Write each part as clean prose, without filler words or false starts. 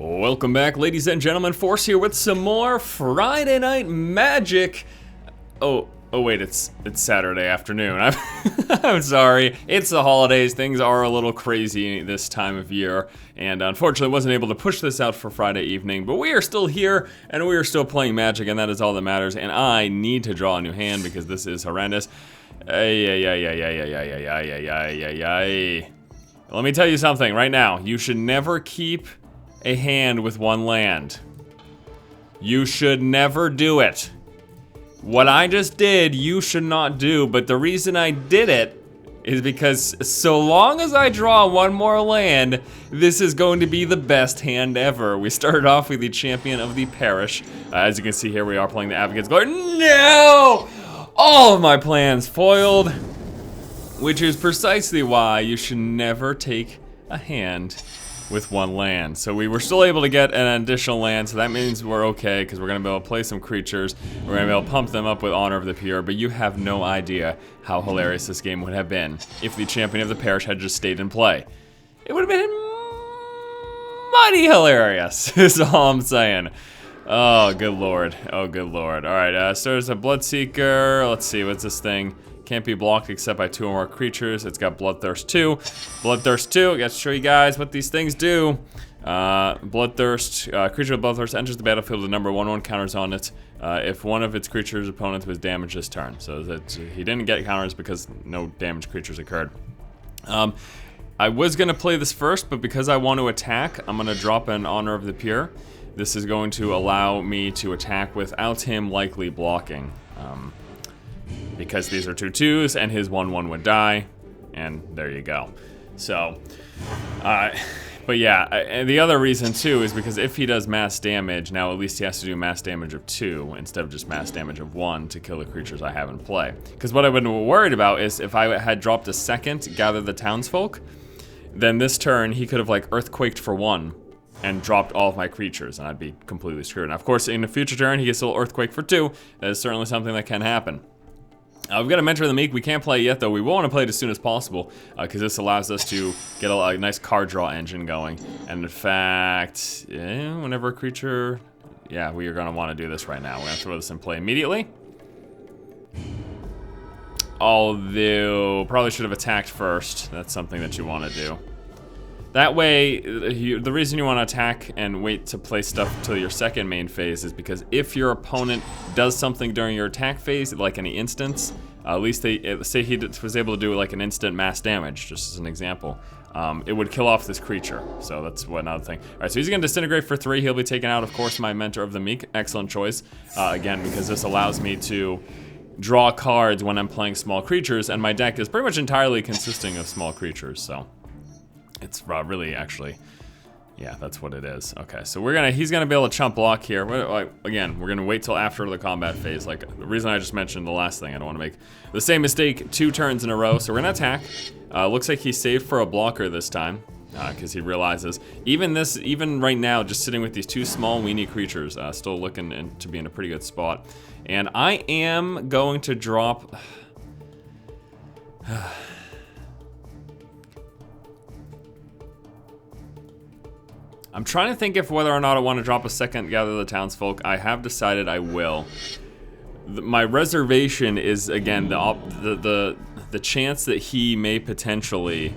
Welcome back, ladies and gentlemen. Force here with some more Friday Night Magic. Oh wait, it's Saturday afternoon. I'm sorry. It's the holidays. Things are a little crazy this time of year, and unfortunately wasn't able to push this out for Friday evening, but we are still here, and we are still playing Magic, and that is all that matters, and I need to draw a new hand because this is horrendous. Let me tell you something right now. You should never keep a hand with one land. You should never do it. What I just did, you should not do, but the reason I did it is because so long as I draw one more land, this is going to be the best hand ever. We started off with the champion of the Parished. As you can see here, we are playing the Advocate's Guard. No! All of my plans foiled, which is precisely why you should never take a hand with one land. So we were still able to get an additional land, so that means we're okay, because we're going to be able to play some creatures. We're going to be able to pump them up with Honor of the Pure, but you have no idea how hilarious this game would have been if the champion of the Parish had just stayed in play. It would have been mighty hilarious, is all I'm saying. Oh, good lord. Oh, good lord. Alright, so there's a Bloodseeker. Let's see, what's this thing? Can't be blocked except by 2 or more creatures. It's got Bloodthirst 2. Bloodthirst 2, I gotta show you guys what these things do. Bloodthirst, creature with Bloodthirst enters the battlefield with number 1/1 counters on it if one of its creatures' opponents was damaged this turn. So that he didn't get counters because no damaged creatures occurred. I was gonna play this first, but because I want to attack, I'm gonna drop an Honor of the Pure. This is going to allow me to attack without him likely blocking. Because these are 2/2s and his 1/1 would die, and there you go. So, but yeah, and the other reason too is because if he does mass damage, now at least he has to do mass damage of 2 instead of just mass damage of 1 to kill the creatures I have in play. Because what I've been worried about is if I had dropped a second Gather the Townsfolk, then this turn he could have like Earthquaked for 1 and dropped all of my creatures, and I'd be completely screwed. Now, of course, in a future turn, he gets a little Earthquake for 2. That is certainly something that can happen. We've got a Mentor of the Meek. We can't play it yet, though. We want to play it as soon as possible, because this allows us to get a nice card draw engine going. And in fact, whenever a creature... Yeah, we are going to want to do this right now. We're going to throw this in play immediately. Although, probably should have attacked first. That's something that you want to do. That way, the reason you want to attack and wait to play stuff until your second main phase is because if your opponent does something during your attack phase, like any instance, at least say he was able to do like an instant mass damage, just as an example, it would kill off this creature. So that's another thing. All right, so he's going to Disintegrate for 3. He'll be taking out, of course, my Mentor of the Meek. Excellent choice. Again, because this allows me to draw cards when I'm playing small creatures, and my deck is pretty much entirely consisting of small creatures, so... It's really, actually, yeah, that's what it is. Okay, so he's gonna be able to chump block here. Again, we're gonna wait till after the combat phase. Like the reason I just mentioned the last thing, I don't want to make the same mistake 2 turns in a row. So we're gonna attack. Looks like he saved for a blocker this time because he realizes even right now, just sitting with these 2 small weenie creatures, still looking to be in a pretty good spot. And I am going to drop. I'm trying to think if whether or not I want to drop a second Gather the Townsfolk. I have decided I will. My reservation is, again, the chance that he may potentially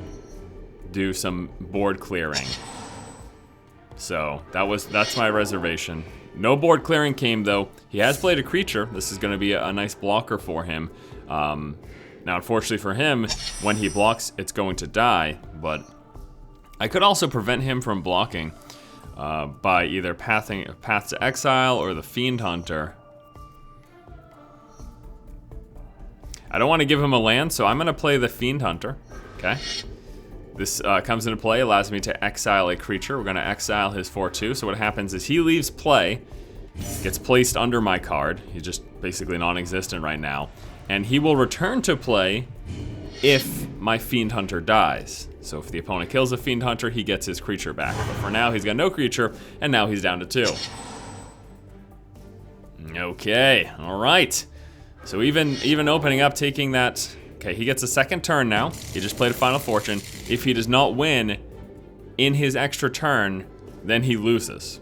do some board clearing. So that's my reservation. No board clearing came, though. He has played a creature. This is going to be a nice blocker for him. Now, unfortunately for him, when he blocks, it's going to die, but I could also prevent him from blocking by either Path to Exile or the Fiend Hunter. I don't want to give him a land, so I'm going to play the Fiend Hunter. Okay. This comes into play, allows me to exile a creature. We're going to exile his 4/2. So what happens is he leaves play, gets placed under my card. He's just basically non-existent right now. And he will return to play if my Fiend Hunter dies. So if the opponent kills a Fiend Hunter, he gets his creature back. But for now, he's got no creature, and now he's down to 2. Okay, all right. So even opening up, taking that... Okay, he gets a second turn now. He just played a Final Fortune. If he does not win in his extra turn, then he loses.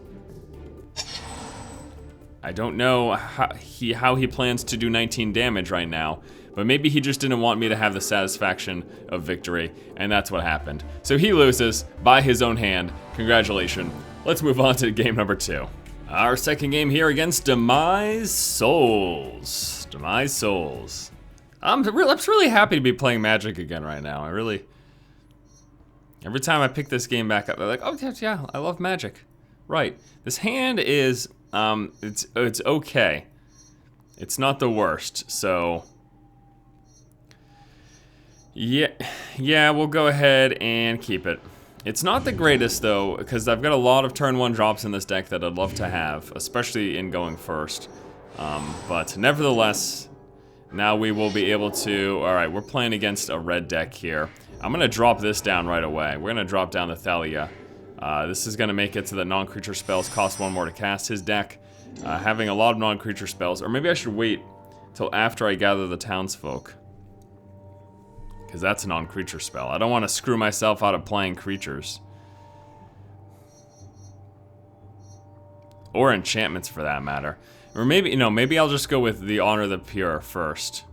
I don't know how he plans to do 19 damage right now, but maybe he just didn't want me to have the satisfaction of victory, and that's what happened. So he loses by his own hand. Congratulations. Let's move on to game number 2. Our second game here against Demise Souls. Demise Souls. I'm really happy to be playing Magic again right now. Every time I pick this game back up, I'm like, oh yeah, I love Magic. Right. This hand is, it's okay. It's not the worst, so yeah, we'll go ahead and keep it. It's not the greatest though, because I've got a lot of turn 1 drops in this deck that I'd love to have, especially in going first. But nevertheless, now we will be able to, all right, we're playing against a red deck here. I'm gonna drop this down right away. We're gonna drop down the Thalia. This is gonna make it so that non-creature spells cost 1 more to cast. His deck, having a lot of non-creature spells, or maybe I should wait till after I gather the townsfolk, because that's a non-creature spell. I don't want to screw myself out of playing creatures. Or enchantments for that matter. Or maybe, maybe I'll just go with the Honor the Pure first.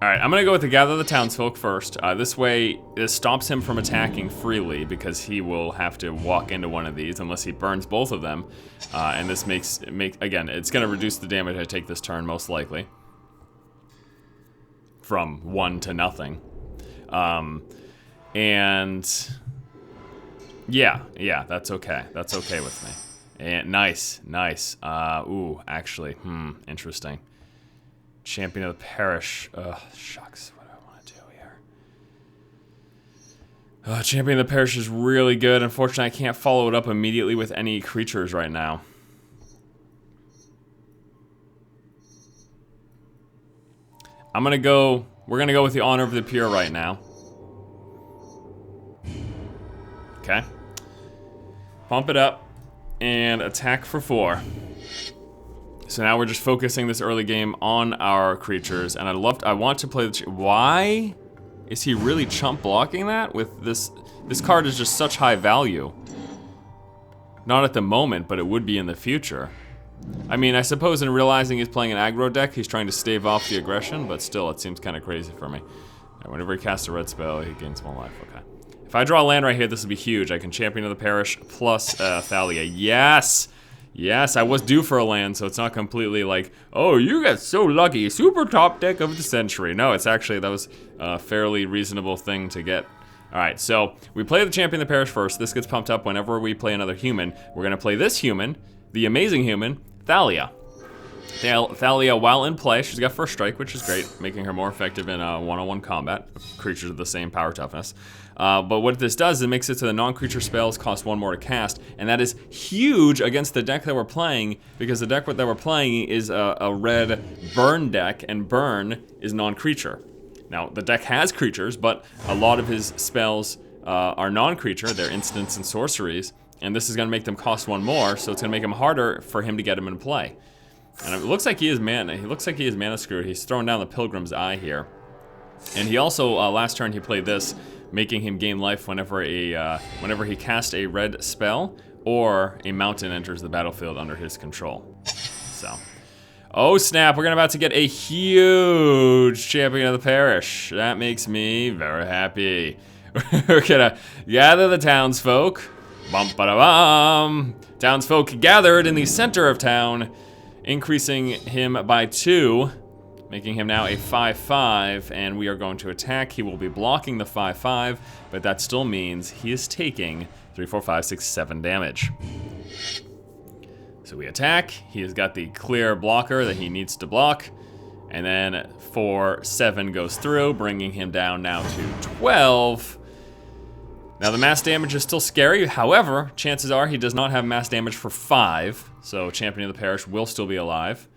Alright, I'm gonna go with the Gather the Townsfolk first. This way, this stops him from attacking freely because he will have to walk into one of these unless he burns both of them. And this again, it's gonna reduce the damage I take this turn, most likely. From 1 to nothing. And yeah, that's okay. That's okay with me. And nice. Ooh, actually, interesting. Champion of the Parish. Ugh, shucks. What do I want to do here? Champion of the Parish is really good. Unfortunately, I can't follow it up immediately with any creatures right now. We're gonna go with the Honor of the Pure right now. Okay. Pump it up and attack for 4. So now we're just focusing this early game on our creatures, and I want to play the... Why is he really chump blocking that? With this card is just such high value. Not at the moment, but it would be in the future. I mean, I suppose in realizing he's playing an aggro deck, he's trying to stave off the aggression, but still, it seems kind of crazy for me. And whenever he casts a red spell, he gains 1 life. Okay. If I draw a land right here, this will be huge. I can Champion of the Parish plus Thalia. Yes! Yes, I was due for a land, so it's not completely like, oh, you got so lucky, super top deck of the century. No, it's actually, that was a fairly reasonable thing to get. All right, so we play the Champion of the Parish first. This gets pumped up whenever we play another human. We're gonna play this human, the amazing human, Thalia. Thalia, while in play, she's got first strike, which is great, making her more effective in one-on-one combat. Creatures of the same power toughness. But what this does, it makes it so the non-creature spells cost 1 more to cast, and that is huge against the deck that we're playing, because the deck that we're playing is a red burn deck, and burn is non-creature. Now, the deck has creatures, but a lot of his spells are non-creature. They're instants and sorceries, and this is going to make them cost 1 more, so it's going to make them harder for him to get them in play. And it looks like he is mana. He looks like he is mana screwed. He's throwing down the Pilgrim's Eye here, and he also last turn he played this, making him gain life whenever he casts a red spell or a mountain enters the battlefield under his control. So, oh snap! We're about to get a huge Champion of the Parish. That makes me very happy. We're gonna gather the townsfolk. Bum ba da bum. Townsfolk gathered in the center of town, increasing him by 2, making him now a 5/5, and we are going to attack. He will be blocking the 5/5, but that still means he is taking 3, 4, 5, 6, 7 damage. So we attack. He has got the clear blocker that he needs to block, and then 4, 7 goes through, bringing him down now to 12. Now the mass damage is still scary, however, chances are he does not have mass damage for 5, so Champion of the Parish will still be alive.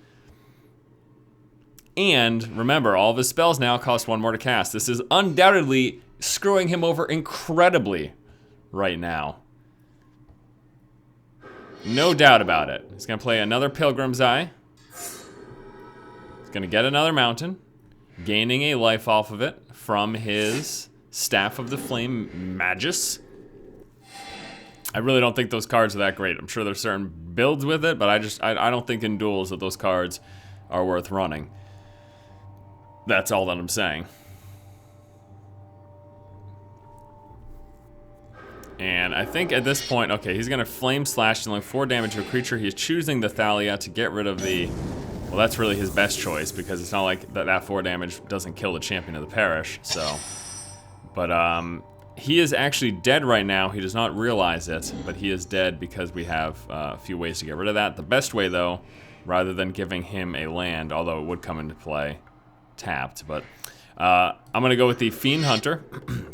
And remember, all of his spells now cost 1 more to cast. This is undoubtedly screwing him over incredibly right now. No doubt about it. He's gonna play another Pilgrim's Eye. He's gonna get another mountain. gaining a life off of it from his Staff of the Flame Magus. I really don't think those cards are that great. I'm sure there's certain builds with it, but I don't think in duels that those cards are worth running. That's all that I'm saying. And I think at this point, okay, he's gonna Flame Slash, dealing 4 damage to a creature. He's choosing the Thalia to get rid of the... Well, that's really his best choice, because it's not like that 4 damage doesn't kill the champion of the parish, so... But, he is actually dead right now. He does not realize it, but he is dead because we have a few ways to get rid of that. The best way, though, rather than giving him a land, although it would come into play tapped, but... I'm gonna go with the Fiend Hunter.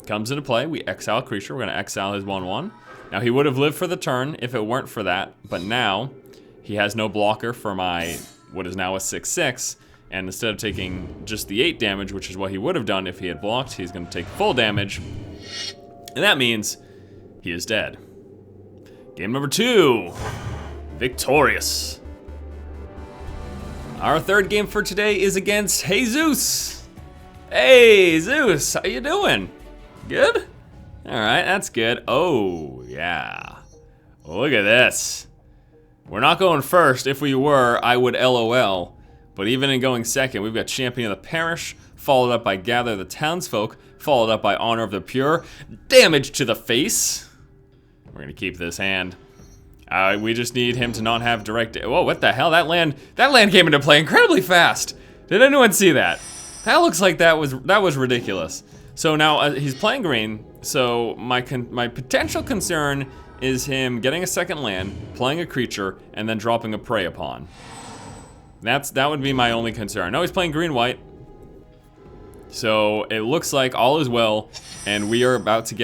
Comes into play, we exile a creature, we're gonna exile his 1/1. Now he would have lived for the turn if it weren't for that, but now he has no blocker for my, what is now a 6/6, and instead of taking just the 8 damage, which is what he would have done if he had blocked, he's gonna take full damage, and that means he is dead. Game number 2, victorious. Our third game for today is against Jesus. Hey, Zeus, how you doing? Good? All right, that's good. Oh, yeah. Look at this. We're not going first. If we were, I would LOL. But even in going second, we've got Champion of the Parish, followed up by Gather the Townsfolk, followed up by Honor of the Pure. Damage to the face. We're gonna keep this hand. We just need him to not have direct... Whoa, what the hell? That land came into play incredibly fast. Did anyone see that? That looks like that was ridiculous. So now he's playing green. So my potential concern is him getting a second land, playing a creature, and then dropping a Prey Upon. That would be my only concern. No, he's playing green-white. So it looks like all is well, and we're about to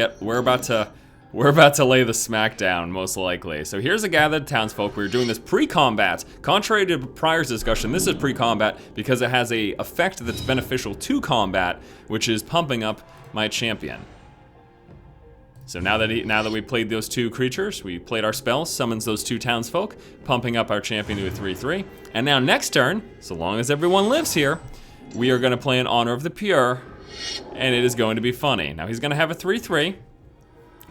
lay the smackdown, most likely. So here's a Gathered Townsfolk. We're doing this pre-combat. Contrary to prior discussion, this is pre-combat because it has a effect that's beneficial to combat, which is pumping up my champion. So now that we played those 2 creatures, we played our spell, summons those 2 townsfolk, pumping up our champion to a 3/3. And now next turn, so long as everyone lives here, we are gonna play an Honor of the Pure, and it is going to be funny. Now he's gonna have a 3/3.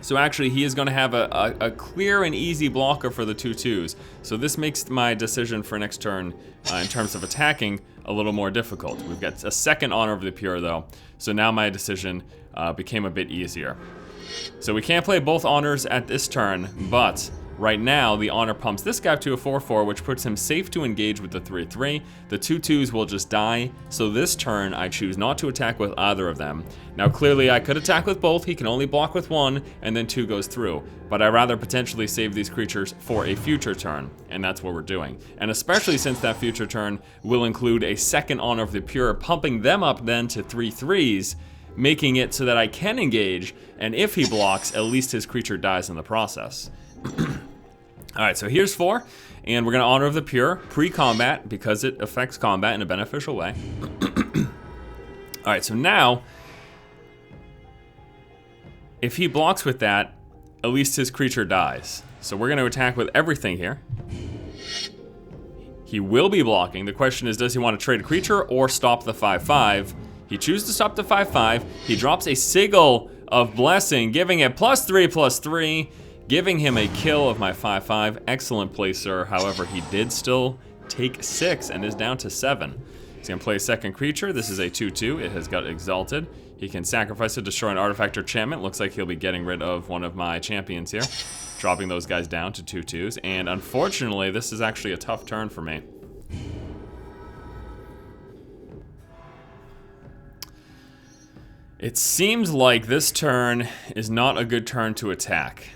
So actually, he is going to have a clear and easy blocker for the 2/2s. So this makes my decision for next turn, in terms of attacking, a little more difficult. We've got a second Honor of the Pure, though. So now my decision became a bit easier. So we can't play both Honors at this turn, but right now, the Honor pumps this guy to a 4/4, which puts him safe to engage with the 3/3. The 2/2s will just die, so this turn I choose not to attack with either of them. Now clearly I could attack with both, he can only block with 1, and then 2 goes through. But I'd rather potentially save these creatures for a future turn, and that's what we're doing. And especially since that future turn will include a second Honor of the Pure, pumping them up then to 3/3s, making it so that I can engage, and if he blocks, at least his creature dies in the process. Alright, so here's 4, and we're going to Honor of the Pure, pre-combat, because it affects combat in a beneficial way. Alright, so now, if he blocks with that, at least his creature dies. So we're going to attack with everything here. He will be blocking. The question is, does he want to trade a creature or stop the 5/5? He chooses to stop the 5/5. He drops a Sigil of Blessing, giving it +3/+3. Giving him a kill of my 5/5. Excellent play, sir. However, he did still take 6 and is down to 7. He's gonna play a second creature. This is a 2/2. It has got Exalted. He can sacrifice to destroy an artifact or enchantment. Looks like he'll be getting rid of one of my champions here, dropping those guys down to 2/2s. And unfortunately, this is actually a tough turn for me. It seems like this turn is not a good turn to attack,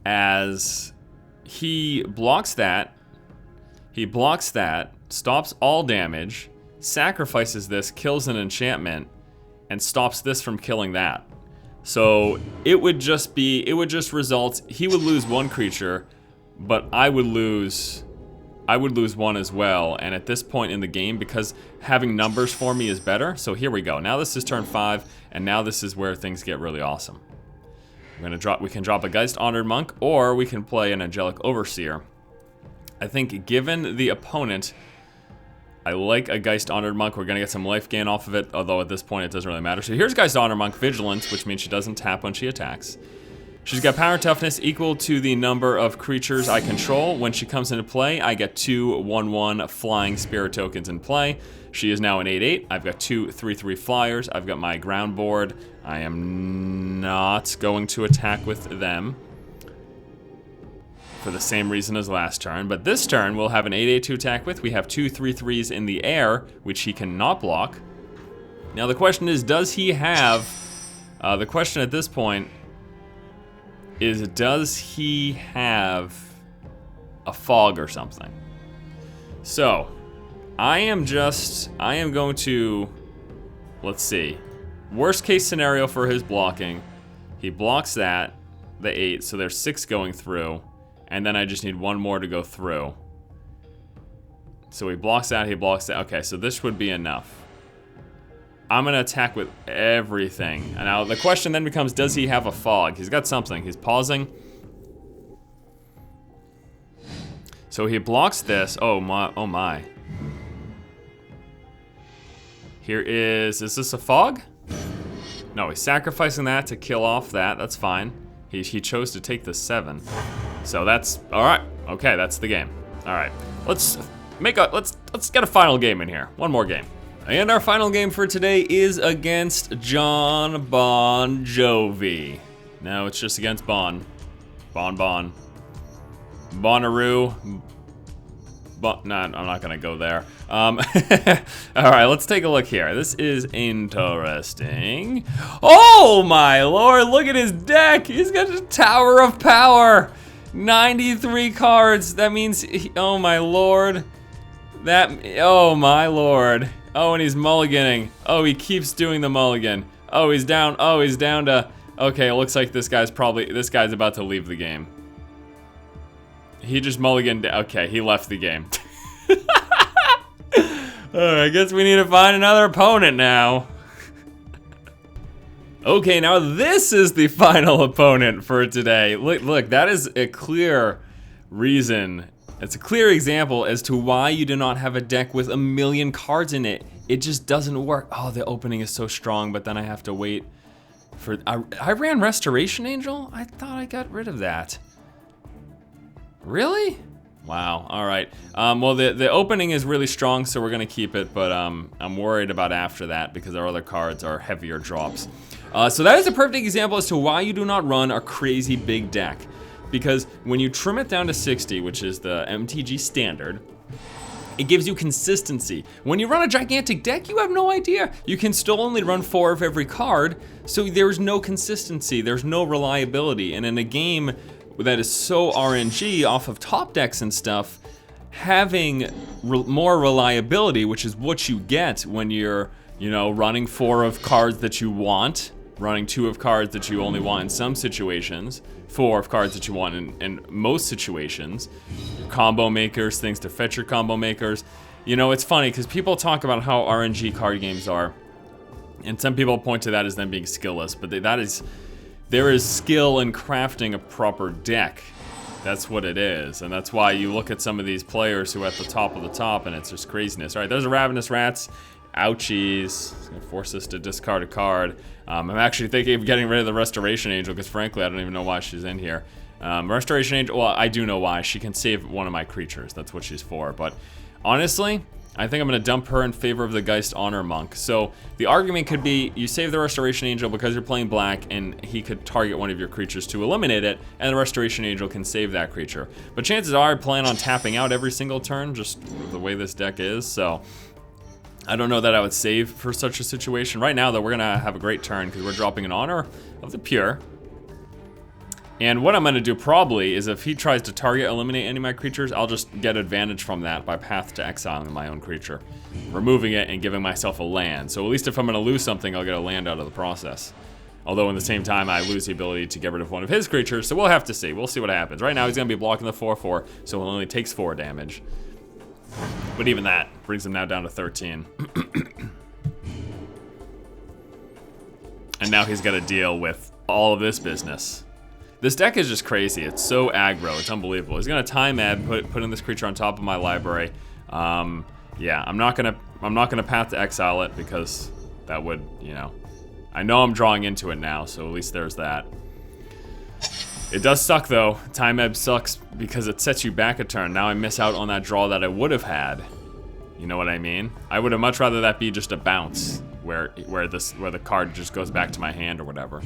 as he blocks that, stops all damage, sacrifices this, kills an enchantment, and stops this from killing that. So it would just result, he would lose 1 creature, but I would lose 1 as well. And at this point in the game, because having numbers for me is better, so here we go. Now this is turn 5, and now this is where things get really awesome. We can drop a Geist Honored Monk, or we can play an Angelic Overseer. I think given the opponent, I like a Geist Honored Monk. We're gonna get some life gain off of it, although at this point it doesn't really matter. So here's Geist Honored Monk, Vigilance, which means she doesn't tap when she attacks. She's got power toughness equal to the number of creatures I control. When she comes into play, I get 2 1/1 flying spirit tokens in play. She is now an 8/8. I've got 2 3/3 flyers. I've got my ground board. I am not going to attack with them for the same reason as last turn. But this turn, we'll have an 8/8 to attack with. We have 2 3/3s in the air, which he cannot block. Now the question is, does he have... the question at this point is, does he have a fog or something? So, I am going to, let's see. Worst case scenario for his blocking, he blocks that, the 8, so there's 6 going through, and then I just need 1 more to go through. So he blocks that, okay, so this would be enough. I'm gonna attack with everything. And now the question then becomes, does he have a fog? He's got something, he's pausing. So he blocks this, oh my. Here is this a fog? No, he's sacrificing that to kill off that, that's fine. He chose to take the 7. So that's, all right, okay, that's the game. All right, let's get a final game in here, one more game. And our final game for today is against John Bon Jovi. No, it's just against Bon. Bonnaroo. No, I'm not gonna go there. All right, let's take a look here. This is interesting. Oh my lord, look at his deck. He's got a Tower of Power. 93 cards, that means, oh my lord. Oh my lord. Oh, and he's mulliganing. Oh, he keeps doing the mulligan. Oh, he's down to, okay, it looks like this guy's about to leave the game. He just mulliganed, okay, he left the game. I guess we need to find another opponent now. Okay, now this is the final opponent for today. Look, that is a clear reason. It's a clear example as to why you do not have a deck with 1,000,000 cards in it. It just doesn't work. Oh, the opening is so strong, but then I have to wait for... I ran Restoration Angel? I thought I got rid of that. Really? Wow, all right. Well, the opening is really strong, so we're gonna keep it, but I'm worried about after that because our other cards are heavier drops. So that is a perfect example as to why you do not run a crazy big deck. Because when you trim it down to 60, which is the MTG standard, it gives you consistency. When you run a gigantic deck, you have no idea. You can still only run 4 of every card, so there's no consistency, there's no reliability. And in a game that is so RNG off of top decks and stuff, having more reliability, which is what you get when you're, running 4 of cards that you want, running 2 of cards that you only want in some situations, 4 of cards that you want in most situations, combo makers, things to fetch your combo makers. It's funny because people talk about how RNG card games are, and some people point to that as them being skillless, but there is skill in crafting a proper deck. That's what it is, and that's why you look at some of these players who are at the top of the top, and it's just craziness. All right, there's a Ravenous Rats. Ouchies. It's gonna force us to discard a card. I'm actually thinking of getting rid of the Restoration Angel because frankly, I don't even know why she's in here. Restoration Angel, well, I do know why. She can save one of my creatures. That's what she's for. But honestly, I think I'm gonna dump her in favor of the Geist Honor Monk. So the argument could be, you save the Restoration Angel because you're playing black and he could target one of your creatures to eliminate it, and the Restoration Angel can save that creature. But chances are I plan on tapping out every single turn, just the way this deck is, so I don't know that I would save for such a situation. Right now, though, we're gonna have a great turn because we're dropping an Honor of the Pure. And what I'm gonna do probably is if he tries to target eliminate any of my creatures, I'll just get advantage from that by path to exiling my own creature, removing it and giving myself a land. So at least if I'm gonna lose something, I'll get a land out of the process. Although in the same time, I lose the ability to get rid of one of his creatures, so we'll have to see. We'll see what happens. Right now, he's gonna be blocking the 4/4, so it only takes 4 damage. But even that brings him now down to 13. And now he's got to deal with all of this business. This deck is just crazy. It's so aggro. It's unbelievable. He's going to time ebb, putting this creature on top of my library. Yeah, I'm not gonna Path to Exile it because that would, you know, I know I'm drawing into it now, so at least there's that. It does suck though. Time Ebb sucks because it sets you back a turn. Now I miss out on that draw that I would have had. You know what I mean? I would have much rather that be just a bounce where the card just goes back to my hand or whatever.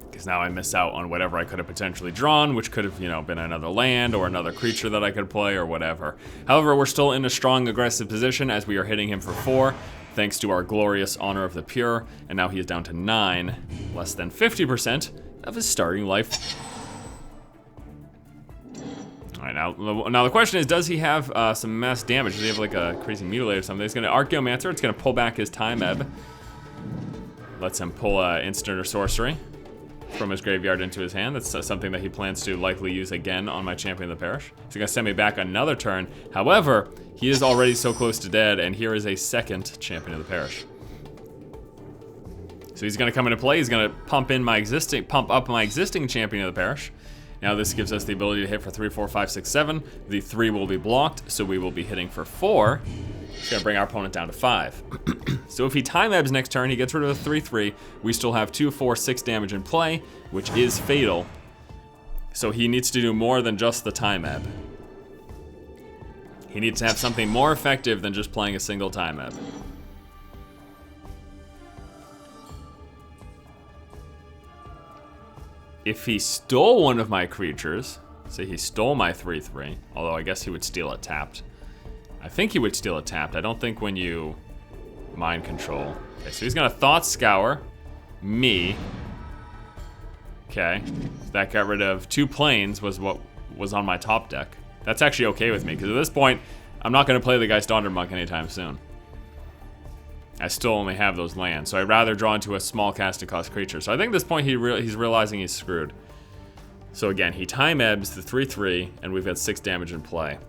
Because now I miss out on whatever I could have potentially drawn, which could have, you know, been another land or another creature that I could play or whatever. However, we're still in a strong aggressive position as we are hitting him for 4, thanks to our glorious Honor of the Pure, and now he is down to 9, less than 50% of his starting life. All right, now the question is, does he have some mass damage? Does he have like a crazy mutilate or something? He's gonna Archaeomancer. It's gonna pull back his Time Ebb. Lets him pull instant or sorcery from his graveyard into his hand. That's something that he plans to likely use again on my Champion of the Parish. He's gonna send me back another turn. However, he is already so close to dead, and here is a second Champion of the Parish. So he's gonna come into play. He's gonna pump up my existing Champion of the Parish. Now this gives us the ability to hit for 3, 4, 5, 6, 7. The 3 will be blocked, so we will be hitting for 4. It's gonna bring our opponent down to 5. So if he Time Ebbs next turn, he gets rid of the 3/3. We still have 2, 4, 6 damage in play, which is fatal. So he needs to do more than just the Time Ebb. He needs to have something more effective than just playing a single Time Ebb. If he stole one of my creatures, say he stole my 3/3, although I guess he would steal it tapped. I think he would steal it tapped. I don't think when you mind control. Okay, so he's gonna Thought Scour me. Okay, that got rid of 2 planes was what was on my top deck. That's actually okay with me, because at this point, I'm not gonna play the Geist Monk anytime soon. I still only have those lands, so I'd rather draw into a small casting cost creature. So I think at this point he's realizing he's screwed. So again, he Time Ebbs the 3/3, and we've got 6 damage in play.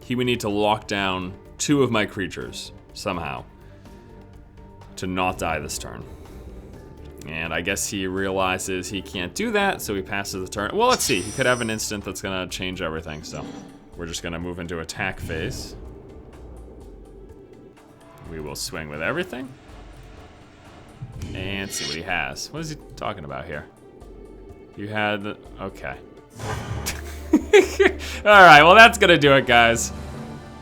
He would need to lock down 2 of my creatures, somehow, to not die this turn. And I guess he realizes he can't do that, so he passes the turn. Well, let's see, he could have an instant that's gonna change everything, so we're just gonna move into attack phase. We will swing with everything. And see what he has. What is he talking about here? You had, okay. All right, well that's gonna do it, guys.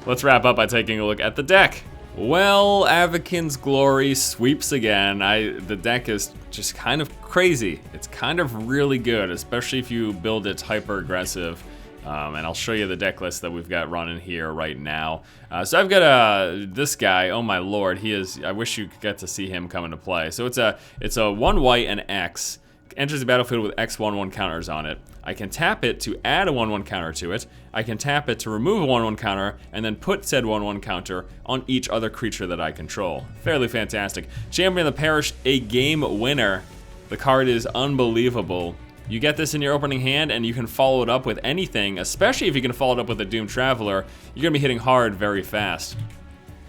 Let's wrap up by taking a look at the deck. Well, Avakin's Glory sweeps again. The deck is just kind of crazy. It's kind of really good, especially if you build it hyper aggressive. And I'll show you the deck list that we've got running here right now. So I've got this guy, oh my lord, he is, I wish you could get to see him come into play. So it's a 1 white and X, enters the battlefield with X 1/1 counters on it. I can tap it to add a 1/1 counter to it. I can tap it to remove a 1/1 counter, and then put said 1/1 counter on each other creature that I control. Fairly fantastic. Champion of the Parish, a game winner. The card is unbelievable. You get this in your opening hand, and you can follow it up with anything, especially if you can follow it up with a Doomed Traveler. You're gonna be hitting hard very fast.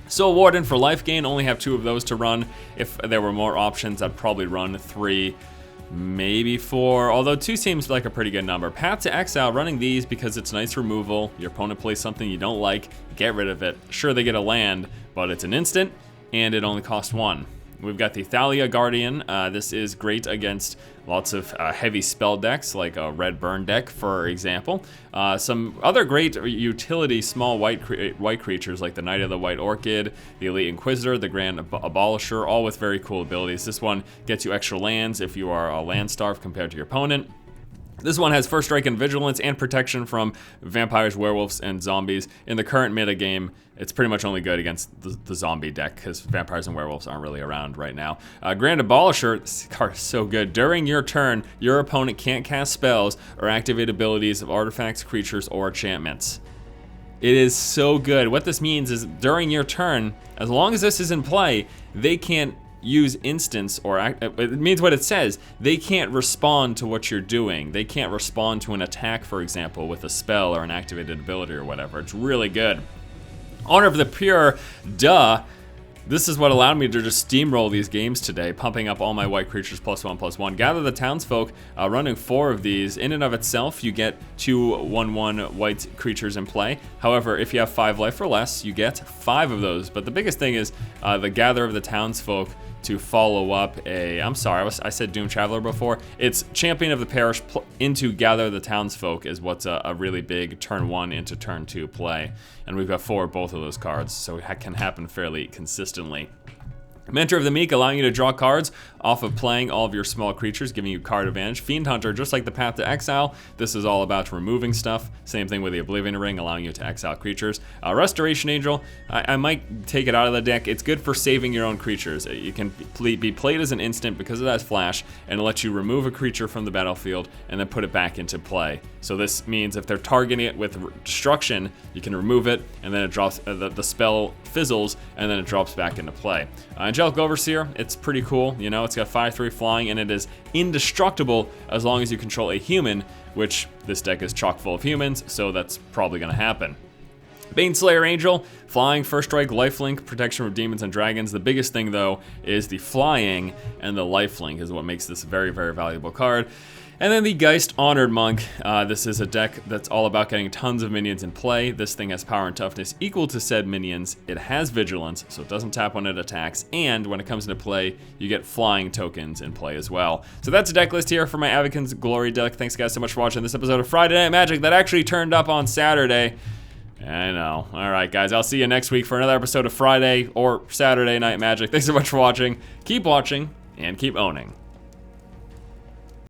Soul Warden for life gain, only have 2 of those to run. If there were more options, I'd probably run 3, maybe 4, although 2 seems like a pretty good number. Path to Exile, running these because it's nice removal. Your opponent plays something you don't like, get rid of it. Sure, they get a land, but it's an instant, and it only costs 1. We've got the Thalia Guardian. This is great against lots of heavy spell decks, like a Red Burn deck, for example. Some other great utility small white creatures, like the Knight of the White Orchid, the Elite Inquisitor, the Grand Abolisher, all with very cool abilities. This one gets you extra lands if you are land starved compared to your opponent. This one has First Strike and Vigilance and protection from vampires, werewolves, and zombies. In the current meta game, it's pretty much only good against the zombie deck because vampires and werewolves aren't really around right now. Grand Abolisher, this card is so good. During your turn, your opponent can't cast spells or activate abilities of artifacts, creatures, or enchantments. It is so good. What this means is during your turn, as long as this is in play, they can't use instants or it means what it says. They can't respond to what you're doing. They can't respond to an attack, for example, with a spell or an activated ability or whatever. It's really good. Honor of the Pure, duh. This is what allowed me to just steamroll these games today, pumping up all my white creatures +1/+1. Gather the Townsfolk, running 4 of these. In and of itself, you get 2 1/1 white creatures in play. However, if you have 5 life or less, you get 5 of those. But the biggest thing is the Gather of the Townsfolk to follow up I'm sorry, I said Doom Traveler before. It's Champion of the Parish into Gather the Townsfolk is what's a really big turn 1 into turn 2 play. And we've got 4 of both of those cards, so it can happen fairly consistently. Mentor of the Meek, allowing you to draw cards off of playing all of your small creatures, giving you card advantage. Fiend Hunter, just like the Path to Exile, this is all about removing stuff. Same thing with the Oblivion Ring, allowing you to exile creatures. Restoration Angel, I might take it out of the deck. It's good for saving your own creatures. You can be played as an instant because of that flash, and it lets you remove a creature from the battlefield and then put it back into play. So this means if they're targeting it with destruction, you can remove it, and then it drops, the spell fizzles, and then it drops back into play. Angelic Overseer, it's pretty cool. You know, it's got 5/3 flying, and it is indestructible as long as you control a human, which this deck is chock full of humans, so that's probably going to happen. Baneslayer Angel, flying, first strike, lifelink, protection from demons and dragons. The biggest thing, though, is the flying, and the lifelink is what makes this a very, very valuable card. And then the Geist Honored Monk. This is a deck that's all about getting tons of minions in play. This thing has power and toughness equal to said minions. It has vigilance, so it doesn't tap when it attacks. And when it comes into play, you get flying tokens in play as well. So that's a deck list here for my Avakin's Glory deck. Thanks guys so much for watching this episode of Friday Night Magic that actually turned up on Saturday. I know. All right, guys. I'll see you next week for another episode of Friday or Saturday Night Magic. Thanks so much for watching. Keep watching and keep owning.